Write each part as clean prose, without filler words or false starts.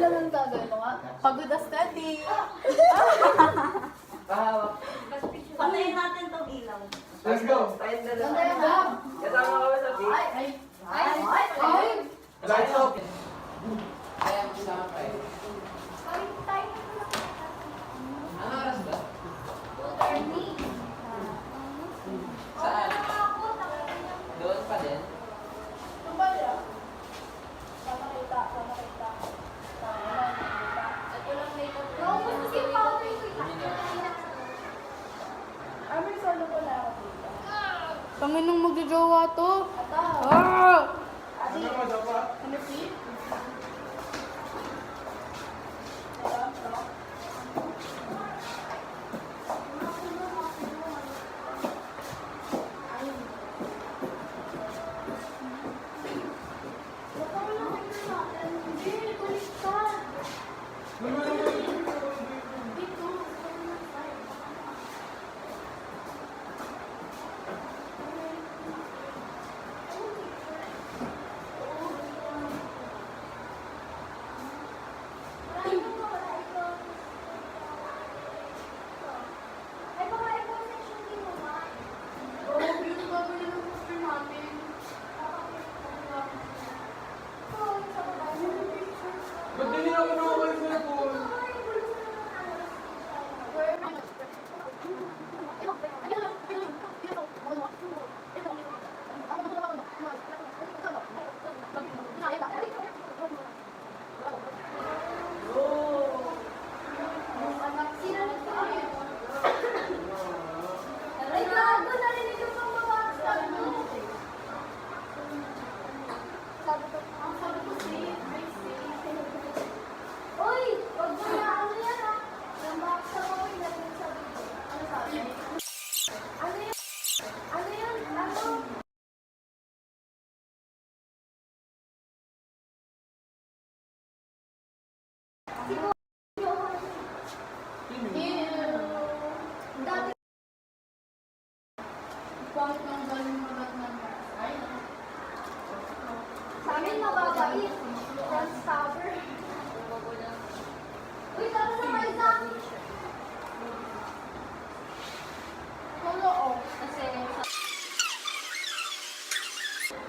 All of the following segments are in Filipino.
lang ang gagawin mo nga. Pagod na steady. Patayin natin tong ilaw. Let's go. Ganda lang. Kasama ka ba sa beach? Ay! Lights off. Ano oras ba? Saan? Doon pa din? Panginong magjojowa to. Ah! Ano mo dapat? Ano si? Ba't din ako nakawal sa pool? Sa amin mababait. Front stopper. Uy, tara na kayo sa akin. Kasi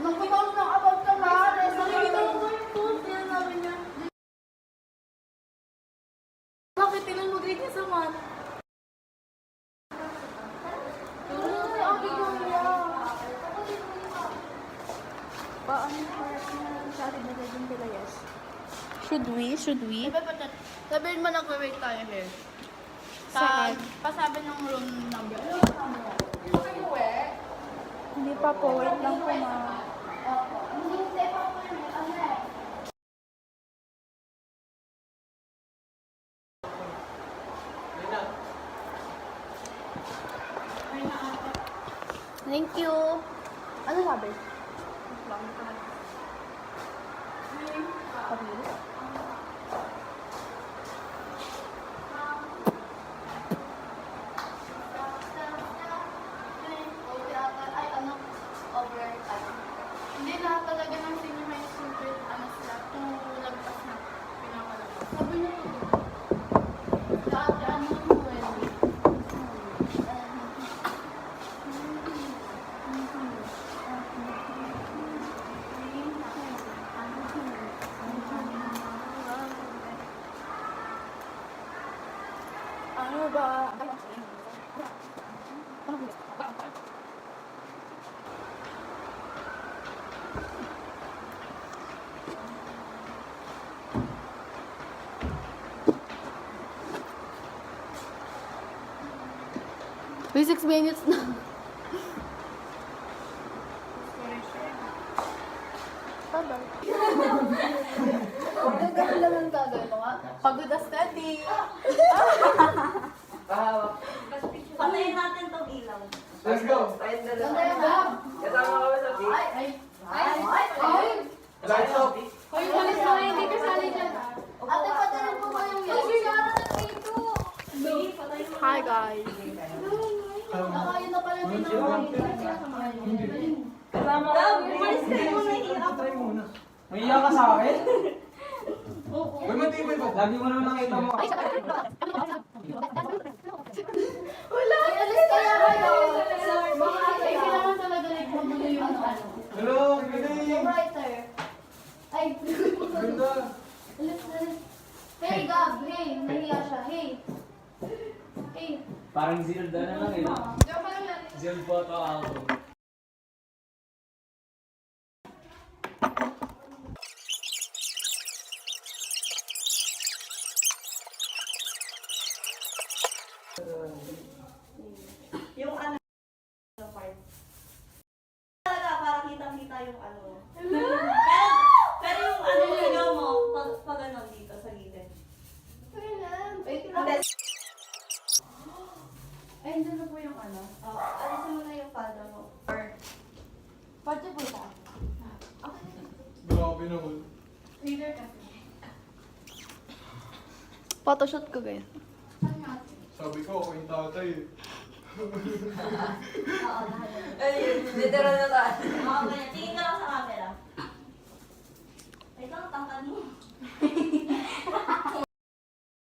Magpapang ng abang ka ba? Nakikita mo ba yung pool? Sinasabi niya. Bakit tinang mag-read niya sa mat? Should we? Sabihin mo nag-wait tayo here. Saan? Pasabi ng room number. Hindi pa po, wait lang po ma. Thank you. Ano sabi? Ay, ano? Overtime. Hindi lahat talaga ng senior high school grade, ano sila, kung lagpas na, pinakalagpas. Sabi niya to. Dati, ano, ano ba? May 6 minutes na. Bye-bye. Ganda lang ang gagawin mo nga. Pagod na steady. Pahawak. patayin natin tong ilaw. Let's go. Ganda lang. Kasama ka ba sa beach? Ay! Lights off. Hoy, walis na ngayon, hindi kasali dyan. Ate, patayin po kayo yan. Kasi yara na dito. Hi guys. Nakain na pala din ako. Kasama ka. Umalis kayo muna ilaw. Mahiya ka sa akin? Oo. Uy, matibay ba? Lagi mo naman nakita mo. Wala! Alis kaya kayo! Ay, kailangan talaga like magulo yung ano. Hello, Yung galing. writer. Ay, Ganda. alis. Hey, Gab! Hey! Nahiya siya. Hey! Hey! Parang Zelda na lang eh. Joke lang lang. Zelda photo album. Yung ano, sa part. Talaga, para kitang-kita yung ano. Pero yung ano, sigaw mo, pag ano, dito sa gilid. Wait lang. Hindi. Ay, andun na po yung ano. Alisin mo na yung palda mo. Or, Pati po ba? Grabe naman. Reader kasi. Photoshoot ko guys. Ano nga? Sabi ko, ako yung tatay. literal na tayo. Tingin ka lang sa camera. Wait lang, tangkad mo.